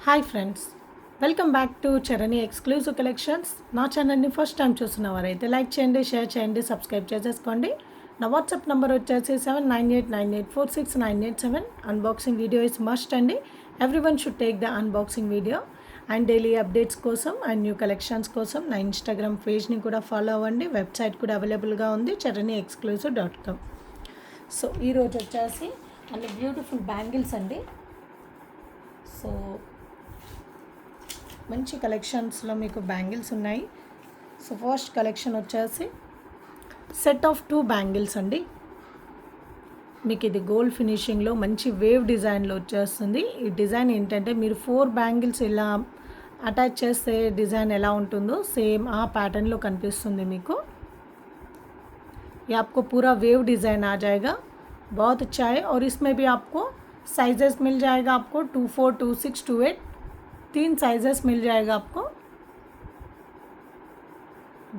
Hi friends, welcome back to Charani exclusive collections. నా ఛానల్ని first time చూస్తున్నవారైతే like చేయండి, share చేయండి, సబ్స్క్రైబ్ చేసేసుకోండి. నా వాట్సాప్ నెంబర్ వచ్చేసి 7988984697. అన్బాక్సింగ్ వీడియో ఇస్ మస్ట్ అండి. Everyone should take the unboxing video. And daily updates కోసం అండ్ న్యూ కలెక్షన్స్ కోసం నా ఇన్స్టాగ్రామ్ పేజ్ని కూడా ఫాలో అవ్వండి. వెబ్సైట్ కూడా అవైలబుల్గా ఉంది, charaniexclusive.com. సో ఈరోజు వచ్చేసి అన్ని బ్యూటిఫుల్ బ్యాంగిల్స్ అండి. సో మంచి కలెక్షన్స్లో మీకు బ్యాంగిల్స్ ఉన్నాయి. సో ఫస్ట్ కలెక్షన్ వచ్చేసి సెట్ ఆఫ్ 2 బ్యాంగిల్స్ అండి. మీకు ఇది గోల్డ్ ఫినిషింగ్లో మంచి వేవ్ డిజైన్లో వచ్చేస్తుంది. ఈ డిజైన్ ఏంటంటే మీరు 4 బ్యాంగిల్స్ ఇలా అటాచ్ చేస్తే డిజైన్ ఎలా ఉంటుందో సేమ్ ఆ ప్యాటర్న్లో కనిపిస్తుంది మీకు. ये आपको पूरा वेव डिज़ाइन आ जाएगा, बहुत अच्छा है. और इसमें भी आपको साइजेस मिल जाएगा. आपको 24, 26, 28 3 साइजेस मिल जाएगा आपको.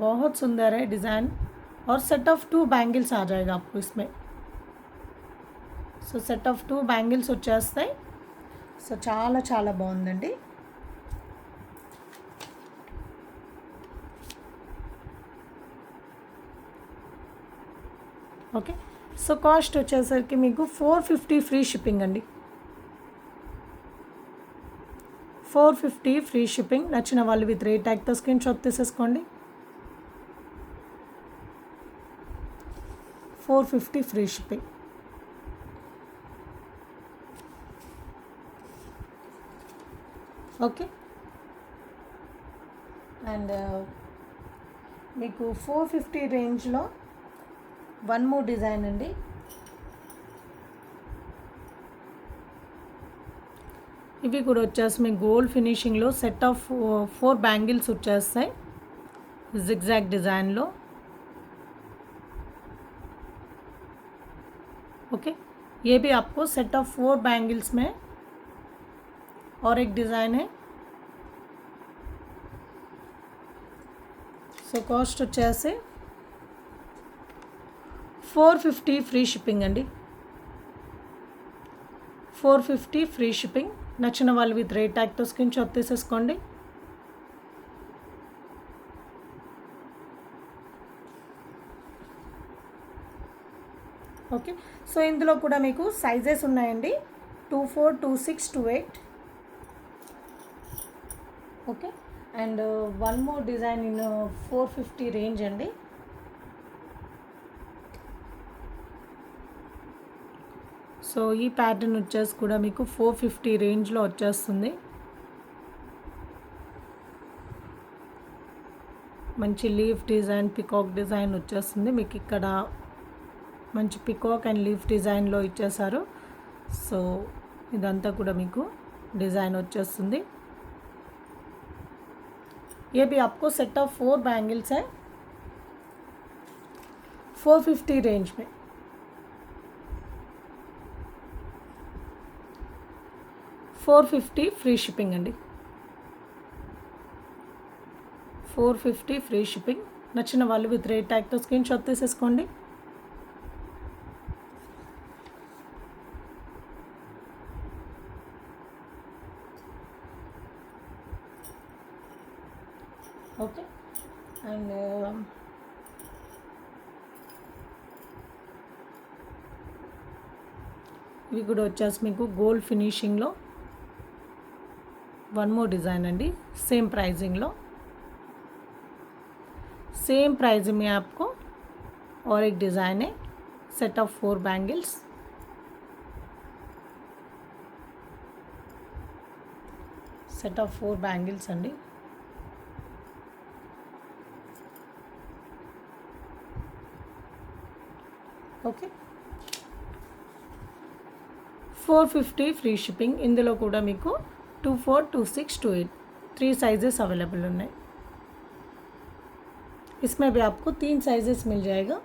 बहुत सुंदर है डिज़ाइन. और सेट ऑफ 2 बैंगल्स आ जाएगा आपको इसमें. సో సెట్ ఆఫ్ 2 బ్యాంగిల్స్ వచ్చేస్తాయి. సో చాలా చాలా బాగుందండి. ఓకే, సో కాస్ట్ వచ్చేసరికి మీకు 450 ఫ్రీ షిప్పింగ్ అండి. 450 ఫ్రీ షిప్పింగ్. నచ్చిన వాళ్ళు విత్ రేట్ ట్యాగ్తో స్క్రీన్ షాట్ తీసేసుకోండి. 450 ఫ్రీ షిప్పింగ్. ఓకే, అండ్ మీకు 450 రేంజ్లో వన్ మోర్ డిజైన్ అండి. ఇవి కూడా వచ్చేసి మీకు గోల్డ్ ఫినిషింగ్లో సెట్ ఆఫ్ 4 బ్యాంగిల్స్ వచ్చేస్తాయి జిగ్జాగ్ డిज़ाइन. ओके, ये भी आपको सेट ऑफ 4 बैंगल्स में और एक डिज़ाइन है. సో కాస్ట్ వచ్చేసి 450 ఫ్రీ షిప్పింగ్ అండి. 450 ఫ్రీ షిప్పింగ్. నచ్చిన వాళ్ళు విత్ రేట్ ట్యాగ్తో స్క్రీన్ షాట్ తీసేసుకోండి. ఓకే, సో ఇందులో కూడా మీకు సైజెస్ ఉన్నాయండి. 24, 26, 28. Okay, and one more design in 450 range అండి. సో ఈ ప్యాటర్న్ వచ్చేసి కూడా మీకు 450 రేంజ్లో వచ్చేస్తుంది. మంచి లీఫ్ డిజైన్, పికాక్ డిజైన్ వచ్చేస్తుంది మీకు. ఇక్కడ మంచి పికాక్ అండ్ లీఫ్ డిజైన్లో ఇచ్చేసారు. సో ఇదంతా కూడా మీకు డిజైన్ వచ్చేస్తుంది. ये भी आपको सेट ऑफ 4 बैंगल्स है 450 रेंज में. $450 ఫ్రీ షిప్పింగ్ అండి. 450 ఫ్రీ షిప్పింగ్. నచ్చిన వాళ్ళు విత్ రేట్ ట్యాగ్తో స్క్రీన్ షాట్ తీసేసుకోండి. ఓకే, అండ్ ఇవి కూడా వచ్చేసి మీకు గోల్డ్ ఫినిషింగ్లో వన్ మోర్ డిज़ाइन అండి. సేమ్ प्राइसिंग सेम प्राइस में आपको और एक डिज़ाइन है. Set of 4 bangles. Set of 4 bangles अंडी. Okay, 450 free shipping. ఇందులో కూడా మీకు 24, 26, 28 3 साइजेस अवेलेबल ఉన్నాయి. इसमें भी आपको 3 साइजेस मिल जाएगा.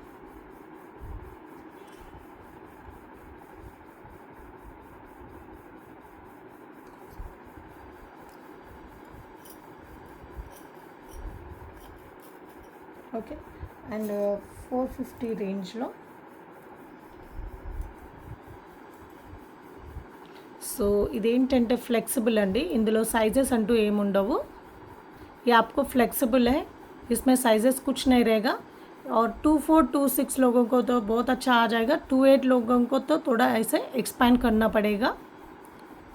ఓకే, అండ్ 450 రేంజ్లో సో ఇదేంటంటే ఫ్లెక్సిబుల్ అండి, ఇందులో సైజెస్ అంటూ ఏముండవు. ये आपको फ्लेक्सिबल है, इसमें साइजेस कुछ नहीं रहेगा. और 2-4 2-6 लोगों को तो बहुत अच्छा आ जाएगा. 2-8 लोगों को तो थोड़ा ऐसे एक्सपांड करना पड़ेगा.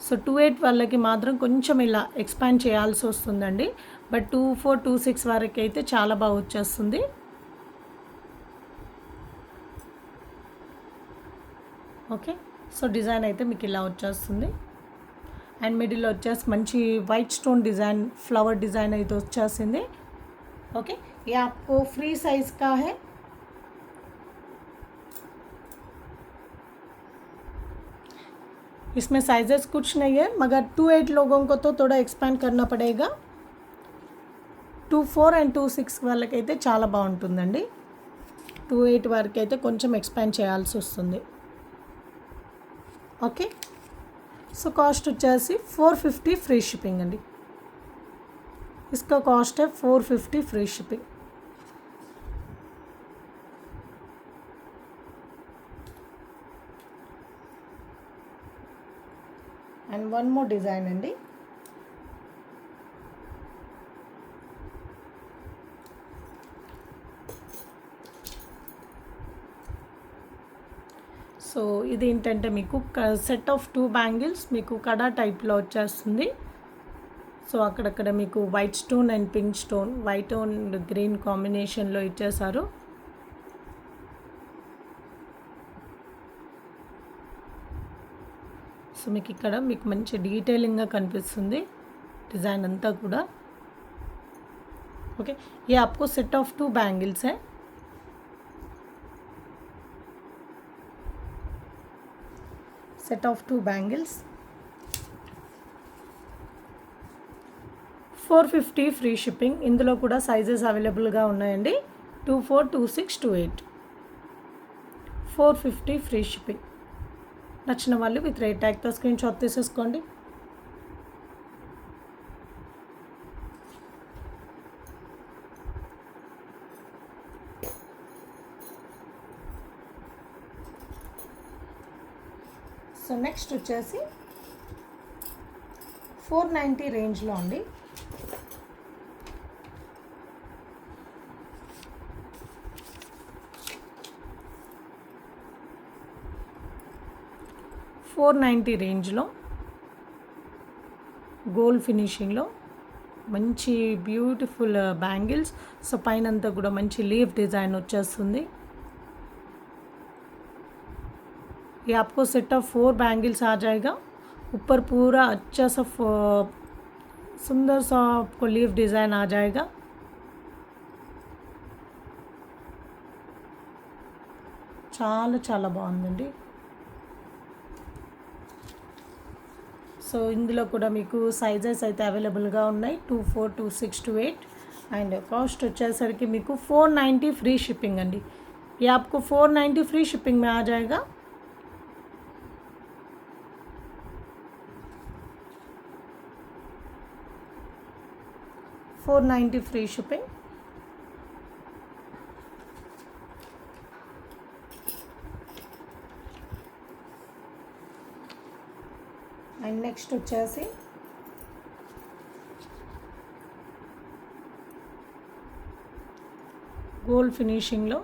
సో 2-8 వాళ్ళకి మాత్రం కొంచెం ఇలా ఎక్స్పాండ్ చేయాల్సి వస్తుందండి. బట్ 2-4 2-6 వరకు అయితే చాలా బాగా వచ్చేస్తుంది. ఓకే, సో డిజైన్ అయితే మీకు ఇలా వచ్చేస్తుంది. అండ్ మిడిల్లో వచ్చేసి మంచి వైట్ స్టోన్ డిज़ाइन ఫ్లవర్ डिज़ाइन అయితే వచ్చేసింది. ఓకే, ये आपको फ्री साइज का है. इसमें साइजेस कुछ नहीं है, मगर 2-8 लोगों को तो थोड़ा एक्सपांड करना पड़ेगा. 2-4 అండ్ 2-6 వాళ్ళకైతే చాలా బాగుంటుందండి. 2-8 వరకు అయితే కొంచెం ఎక్స్పాండ్ చేయాల్సి వస్తుంది. ఓకే, సో కాస్ట్ వచ్చేసి 450 ఫ్రీ షిప్పింగ్ అండి. इसका कॉस्ट है 450 free shipping. And one more design అండి. సో ఇది ఏంటంటే మీకు సెట్ ఆఫ్ 2 బ్యాంగిల్స్ మీకు కడా టైప్లో వచ్చేస్తుంది. సో అక్కడక్కడ మీకు white stone and pink stone, white and green కాంబినేషన్లో ఇచ్చేసారు. సో మీకు ఇక్కడ మీకు మంచి డీటెయిలింగ్గా కనిపిస్తుంది డిज़ाइन అంతా కూడా. ఓకే, ये आपको सेट ऑफ 2 बैंगल्स है. Set of 2 bangles 450 free shipping. ఇందులో కూడా సైజెస్ అవైలబుల్గా ఉన్నాయండి. 2-4 2-6 2-8 450 ఫ్రీ షిప్పింగ్. నచ్చిన వాళ్ళు విత్ రేట్ ట్యాగ్తో స్క్రీన్ షాట్ తీసేసుకోండి. సో నెక్స్ట్ వచ్చేసి 490 రేంజ్లో అండి. $490 రేంజ్లో గోల్డ్ ఫినిషింగ్లో మంచి బ్యూటిఫుల్ బ్యాంగిల్స్. సో పైన అంతా కూడా మంచి లీఫ్ డిज़ाइन వచ్చేస్తుంది. ये आपको सेट ऑफ 4 बैंगल्स आ जाएगा. ऊपर पूरा अच्छा सा सुंदर सा आपको लीफ डिज़ाइन आ जाएगा. చాలా చాలా బాగుందండి. సో ఇందులో కూడా మీకు సైజెస్ అయితే అవైలబుల్గా ఉన్నాయి. 2-4 2-6 2-8 అండ్ కాస్ట్ వచ్చేసరికి మీకు 490 फ्री शिपिंग अंडी. ये आपको 490 फ्री शिपिंग में आ जाएगा. $490 फ्री शिपिंग. అండ్ నెక్స్ట్ వచ్చేసి గోల్డ్ ఫినిషింగ్లో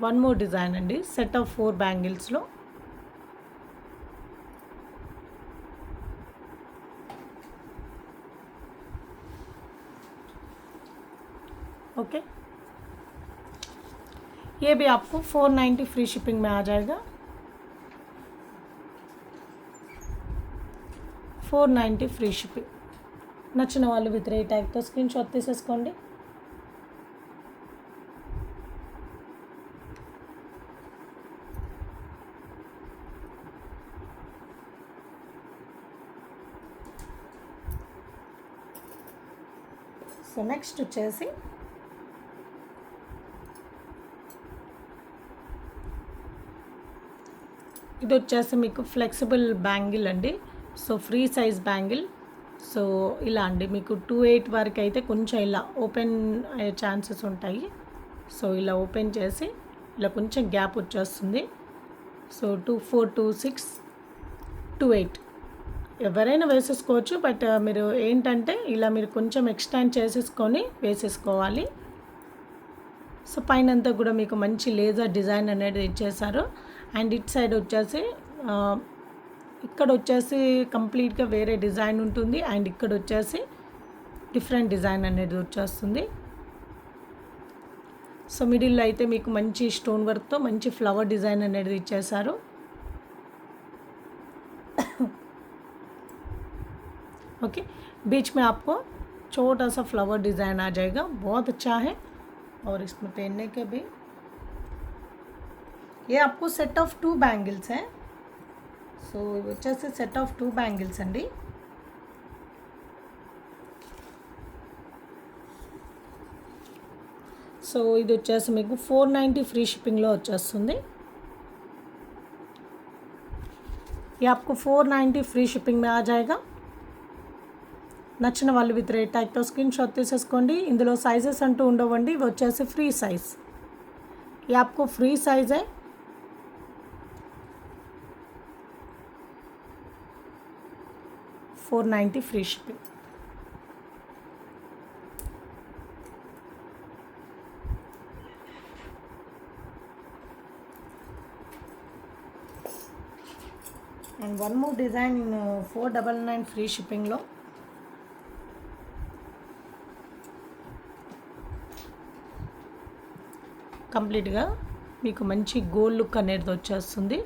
వన్ మోర్ డిజైన్ అండి. సెట్ ఆఫ్ 4 బ్యాంగిల్స్లో ओके, ये भी आपको 490 फ्री शिपिंग में आ जाएगा. 490 फ्री शिपिंग. నచ్చిన వాళ్ళు విత్ రేట్ ట్యాగ్తో స్క్రీన్ షాట్ తీసేసుకోండి. సో నెక్స్ట్ వచ్చేసి ఇది వచ్చేసి మీకు ఫ్లెక్సిబుల్ బ్యాంగిల్ అండి. So free size bangle. So ఇలా అండి మీకు 2-8 వరకు అయితే కొంచెం ఇలా ఓపెన్ అయ్యే ఛాన్సెస్ ఉంటాయి. సో ఇలా ఓపెన్ చేసి ఇలా కొంచెం గ్యాప్ వచ్చేస్తుంది. సో 2-4 2-6 టు 8 ఎవరైనా వేసేసుకోవచ్చు. బట్ మీరు ఏంటంటే ఇలా మీరు కొంచెం ఎక్స్టెండ్ చేసేసుకొని వేసేసుకోవాలి. సో పైనంతా కూడా మీకు మంచి లేజర్ డిజైన్ అనేది ఇచ్చేసారు. అండ్ ఇట్ సైడ్ వచ్చేసి ఇక్కడ వచ్చేసి కంప్లీట్గా వేరే డిజైన్ ఉంటుంది. అండ్ ఇక్కడ వచ్చేసి డిఫరెంట్ డిజైన్ అనేది వచ్చేస్తుంది. సో మిడిల్లో అయితే మీకు మంచి స్టోన్ వర్క్తో మంచి ఫ్లవర్ డిజైన్ అనేది ఇచ్చేసారు. ओके बीच में आपको छोटा सा फ्लावर डिज़ाइन आ जाएगा, बहुत अच्छा है। और इसमें पहनने के भी ये आपको सेट ऑफ 2 बैंगल्स हैं. సో ఇవి వచ్చేసి సెట్ ఆఫ్ 2 బ్యాంగిల్స్ అండి. సో ఇది వచ్చేసి మీకు 490 ఫ్రీ షిప్పింగ్లో వచ్చేస్తుంది. ये आपको 490 ఫ్రీ షిప్పింగ్ में आ जाएगा. నచ్చిన వాళ్ళు విత్ రేట్ ట్యాగ్తో స్క్రీన్ షాట్ తీసేసుకోండి. ఇందులో సైజెస్ అంటూ ఉండవండి, ఇవి వచ్చేసి ఫ్రీ సైజ్. ये आपको फ्री साइज़ है. $490 free shipping. and one more design in 499 free shipping లో కంప్లీట్గా మీకు మంచి గోల్డ్ లుక్ అనేది వచ్చేస్తుంది.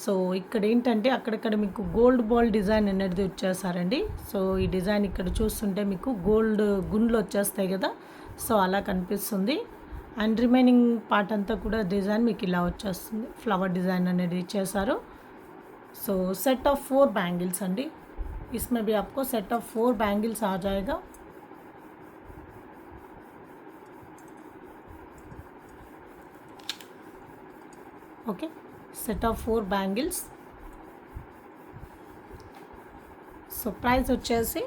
సో ఇక్కడ ఏంటంటే అక్కడక్కడ మీకు గోల్డ్ బాల్ డిజైన్ అనేది వచ్చేసారండి. సో ఈ డిజైన్ ఇక్కడ చూస్తుంటే మీకు గోల్డ్ గుండ్లు వచ్చేస్తాయి కదా, సో అలా కనిపిస్తుంది. అండ్ రిమైనింగ్ పార్ట్ అంతా కూడా డిజైన్ మీకు ఇలా వచ్చేస్తుంది, ఫ్లవర్ డిజైన్ అనేది ఇచ్చేసారు. సో सेट ऑफ 4 बैंगल्स अंडी. इसमें भी आपको सेट ऑफ 4 बैंगल्स आ जाएगा. Okay set of 4 bangles. So price వచ్చేసి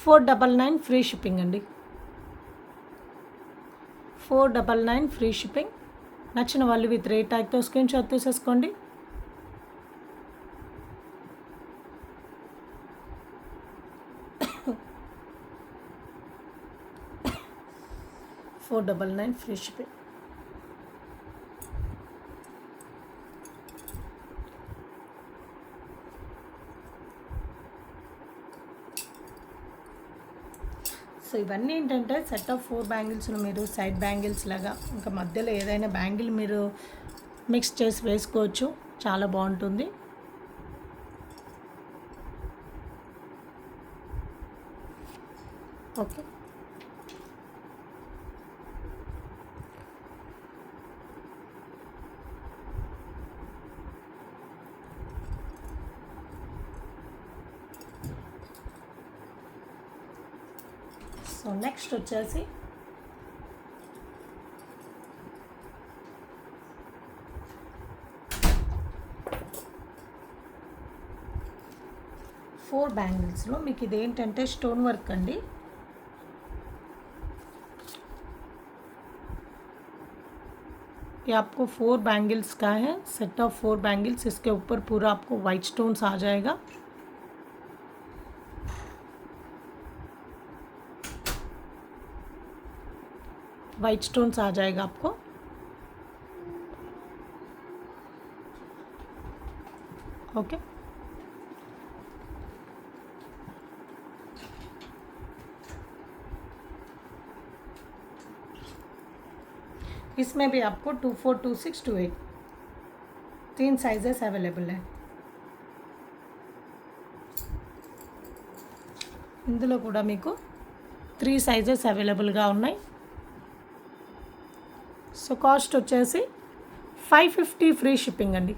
499 ఫ్రీ షిప్పింగ్ అండి. 499 ఫ్రీ షిప్పింగ్. నచ్చిన వాళ్ళు విత్ రేట్ ట్యాగ్తో స్క్రీన్ షాట్ తీసేసుకోండి. $499 फ्री शिपिंग. సో ఇవన్నీ ఏంటంటే సెట్ ఆఫ్ 4 బ్యాంగిల్స్ను మీరు సైడ్ బ్యాంగిల్స్ లాగా ఇంకా మధ్యలో ఏదైనా బ్యాంగిల్ మీరు మిక్స్ చేసి వేసుకోవచ్చు, చాలా బాగుంటుంది. ఓకే సో నెక్స్ట్ వచ్చేసి ఫోర్ బ్యాంగిల్స్లో మీకు ఇది ఏంటంటే స్టోన్ వర్క్ అండి. ये आपको 4 बैंगल्स का है, सेट ऑफ 4 बैंगल्स. इसके ऊपर पूरा आपको वाइट स्टोन्स आ जाएगा. वाइट स्टोन्स आ जाएगा आपको. ओके इसमें भी आपको 24, 26, 28 3 साइजेस अवेलेबल है. ఇందులో కూడా మీకు 3 సైజెస్ అవైలబుల్గా ఉన్నాయి. సో కాస్ట్ వచ్చేసి 550 ఫ్రీ షిప్పింగ్ అండి.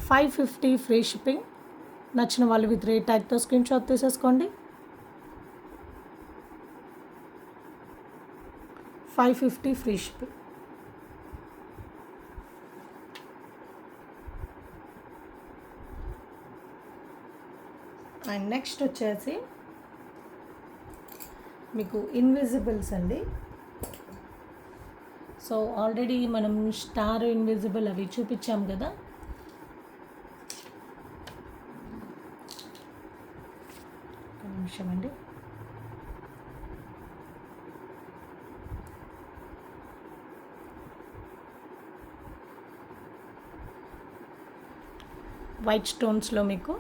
550 ఫ్రీ షిప్పింగ్. నచ్చిన వాళ్ళు విత్ రేట్ ట్యాగ్తో స్క్రీన్ షాట్ తీసేసుకోండి. 550 ఫ్రీ షిప్పింగ్. అండ్ నెక్స్ట్ వచ్చేసి మీకు ఇన్విజిబుల్స్ అండి. సో ఆల్రెడీ మనం స్టార్ ఇన్విజిబుల్ అవి చూపించాం కదా. ఒక నిమిషం అండి. వైట్ స్టోన్స్లో మీకు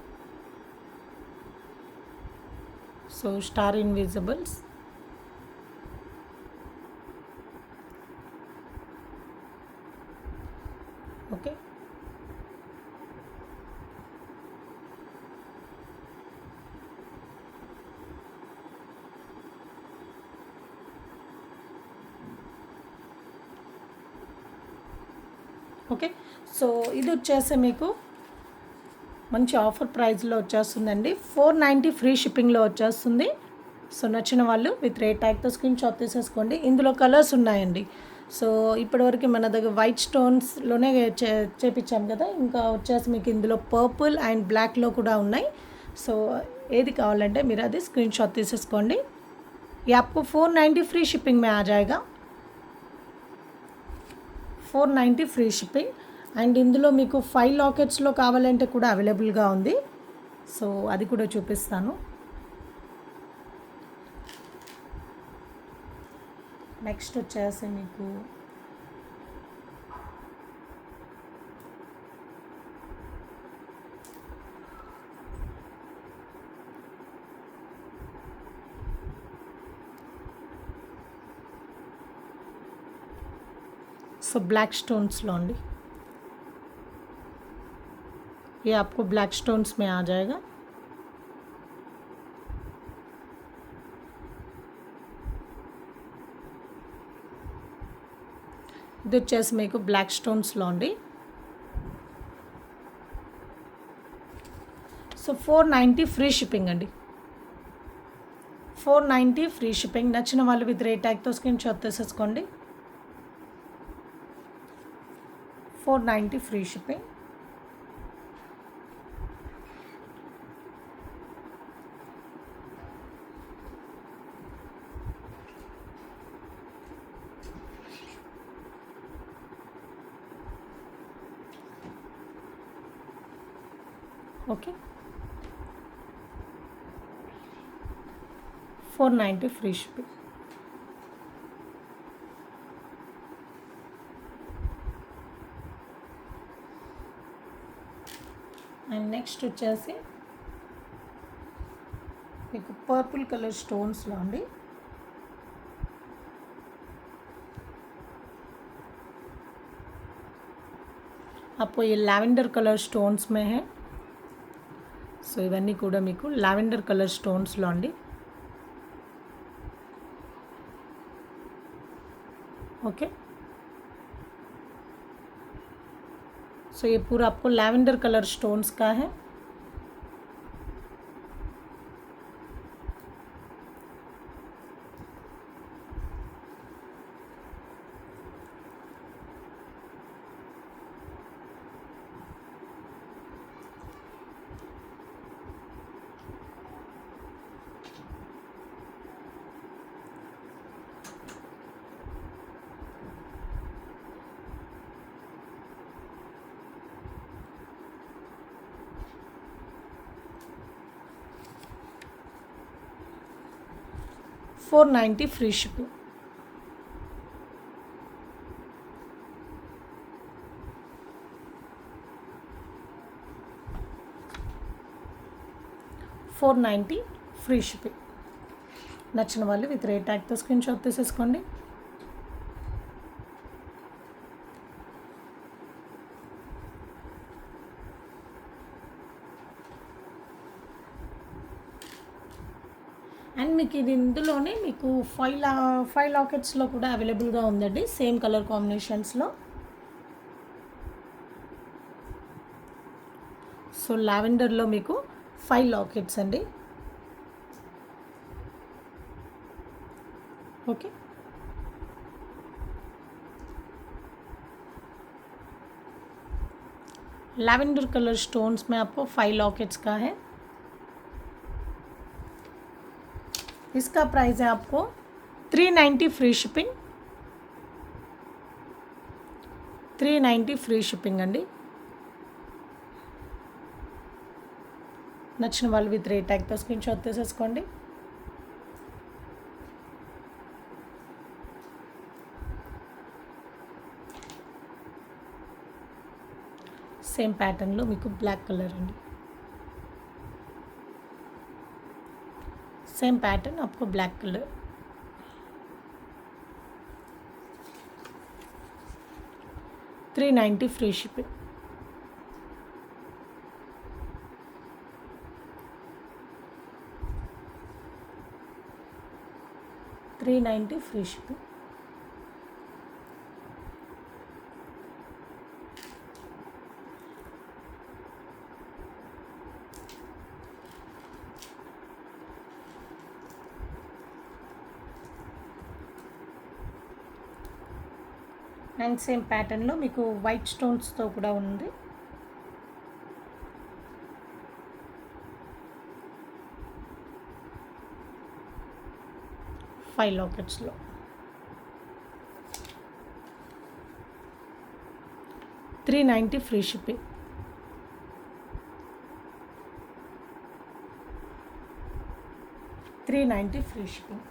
so star invisibles, okay. Okay, so ఇది వచ్చేసి మీకు మంచి ఆఫర్ ప్రైస్లో వచ్చేస్తుందండి. 490 ఫ్రీ షిప్పింగ్లో వచ్చేస్తుంది. సో నచ్చిన వాళ్ళు విత్ రేట్ ట్యాగ్తో స్క్రీన్ షాట్ తీసేసుకోండి. ఇందులో కలర్స్ ఉన్నాయండి. సో ఇప్పటివరకు మన దగ్గర వైట్ స్టోన్స్లోనే చేపించాం కదా, ఇంకా వచ్చేసి మీకు ఇందులో పర్పుల్ అండ్ బ్లాక్లో కూడా ఉన్నాయి. సో ఏది కావాలంటే మీరు అది స్క్రీన్ షాట్ తీసేసుకోండి. ये आपको 490 फ्री शिपिंग में आ जाएगा. 490 ఫ్రీ షిప్పింగ్. అండ్ ఇందులో మీకు 5 లాకెట్స్లో కావాలంటే కూడా అవైలబుల్గా ఉంది. సో అది కూడా చూపిస్తాను. నెక్స్ట్ వచ్చేసి మీకు సో బ్लैक స్టోన్స్లో అండి. ये आपको ब्लैक स्टोन्स में आ जाएगा. ఇది వచ్చేసి మీకు బ్లాక్ స్టోన్స్లో అండి. సో 490 ఫ్రీ షిప్పింగ్ అండి. 490 ఫ్రీ షిప్పింగ్. నచ్చిన వాళ్ళు విత్ రేట్ ట్యాగ్తో స్క్రీన్ షాట్ తీసేసుకోండి. 490 free shipping. Okay, 490 free shipping. And next వచ్చేసి మీకు పర్పుల్ కలర్ స్టోన్స్లో అండి. आपको ये लैवेंडर कलर स्टोन्स में है. సో ఇవన్నీ కూడా మీకు లావెండర్ కలర్ స్టోన్స్లో అండి. ओके, सो ये पूरा आपको लैवेंडर कलर स्टोन्स का है. $490 फ्री शिपिंग. $490 free shipping. నచ్చిన వాళ్ళు విత్ రేట్ ట్యాగ్తో స్క్రీన్ షాట్ తీసేసుకోండి. అండ్ మీకు ఇది ఇందులోనే మీకు 5 లాకెట్స్లో కూడా అవైలబుల్గా ఉందండి, సేమ్ కలర్ కాంబినేషన్స్లో. సో లావెండర్లో మీకు 5 లాకెట్స్ అండి. ओके, लैवेंडर कलर स्टोन्स में आपको 5 लॉकेट्स का है. इसका प्राइस है आपको 390 फ्री शिपिंग. 390 ఫ్రీ షిప్పింగ్ అండి. నచ్చిన వాళ్ళు విత్ రేట్ ట్యాగ్తో స్క్రీన్ షాట్ తీసేసుకోండి. సేమ్ ప్యాటర్న్లో మీకు బ్లాక్ కలర్ అండి. सेम पैटर्न आपको black colour, 390 free shipping. $390 free shipping. And same ప్యాటర్న్లో మీకు వైట్ స్టోన్స్తో కూడా ఉంది. ఫైవ్ లాకెట్స్లో $390 free shipping. $390 free shipping.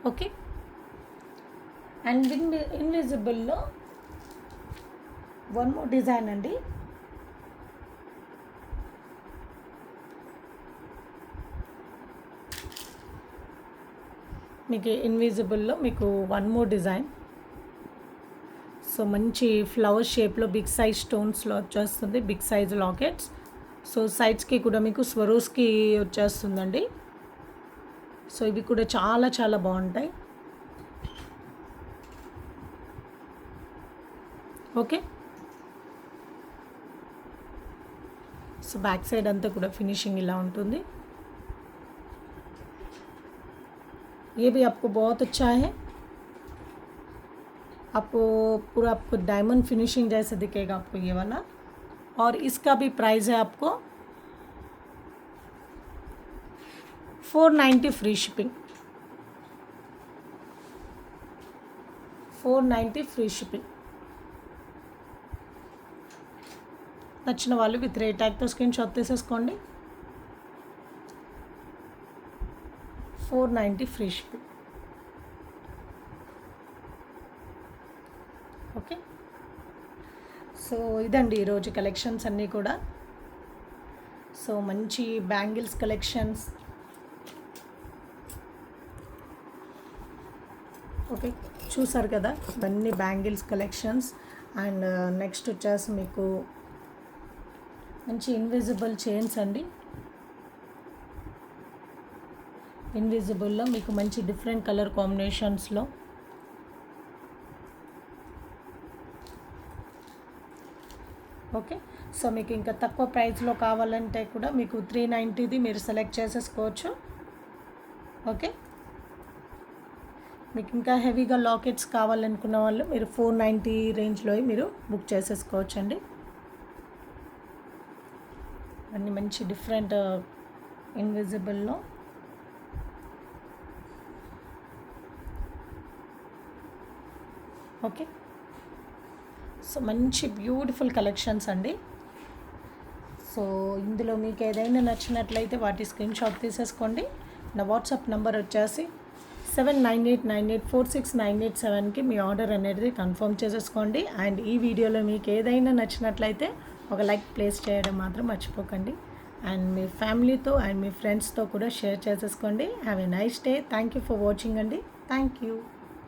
Okay. And ఇన్విజిబుల్లో వన్ మోర్ డిజైన్ అండి. మీకు ఇన్విజిబుల్లో మీకు వన్ మోర్ డిజైన్. సో మంచి ఫ్లవర్ షేప్లో బిగ్ సైజ్ స్టోన్స్లో వచ్చేస్తుంది, బిగ్ సైజ్ లాకెట్స్. సో సైడ్స్కి కూడా మీకు స్వరోస్కి వచ్చేస్తుందండి. సో ఇవి కూడా చాలా చాలా బాగుంటాయి. ఓకే. సో బ్యాక్ సైడ్ అంతా కూడా ఫినిషింగ్ ఇలా ఉంటుంది. ये भी आपको बहुत अच्छा है. आपको पूरा आपको डायमंड फिनिशिंग जैसे दिखेगा आपको ये वाला. और इसका भी प्राइस है आपको 490 फ्री शिपिंग. 490 free shipping. నచ్చిన వాళ్ళు విత్ రేట్ ట్యాగ్తో స్క్రీన్ షాట్ తీసేసుకోండి. 490 ఫ్రీ షిప్పింగ్. ఓకే. సో ఇదండి ఈరోజు కలెక్షన్స్ అన్నీ కూడా. సో మంచి బ్యాంగిల్స్ కలెక్షన్స్. ఓకే, చూసారు కదా ఇవన్నీ బ్యాంగిల్స్ కలెక్షన్స్. అండ్ నెక్స్ట్ వచ్చేసి మీకు మంచి ఇన్విజిబుల్ చైన్స్ అండి. ఇన్విజిబుల్లో మీకు మంచి డిఫరెంట్ కలర్ కాంబినేషన్స్లో ఓకే. సో మీకు ఇంకా తక్కువ ప్రైస్లో కావాలంటే కూడా మీకు 390ది మీరు సెలెక్ట్ చేసేసుకోవచ్చు. ఓకే. మీకు ఇంకా హెవీగా లాకెట్స్ కావాలనుకున్న వాళ్ళు మీరు 490 రేంజ్లో మీరు బుక్ చేసేసుకోవచ్చు అండి. అన్నీ మంచి డిఫరెంట్ ఇన్విజిబుల్లో. ఓకే. సో మంచి బ్యూటిఫుల్ కలెక్షన్స్ అండి. సో ఇందులో మీకు ఏదైనా నచ్చినట్లయితే వాటి స్క్రీన్ షాట్ తీసేసుకోండి. నా వాట్సాప్ నెంబర్ వచ్చేసి 7998484698 మీ ఆర్డర్ అనేది కన్ఫర్మ్ చేసేసుకోండి. అండ్ ఈ వీడియోలో మీకు ఏదైనా నచ్చినట్లయితే ఒక లైక్ ప్లేస్ చేయడం మాత్రం మర్చిపోకండి. అండ్ మీ ఫ్యామిలీతో అండ్ మీ ఫ్రెండ్స్తో కూడా షేర్ చేసేసుకోండి. Have a nice day. Thank you for watching అండి. Thank you.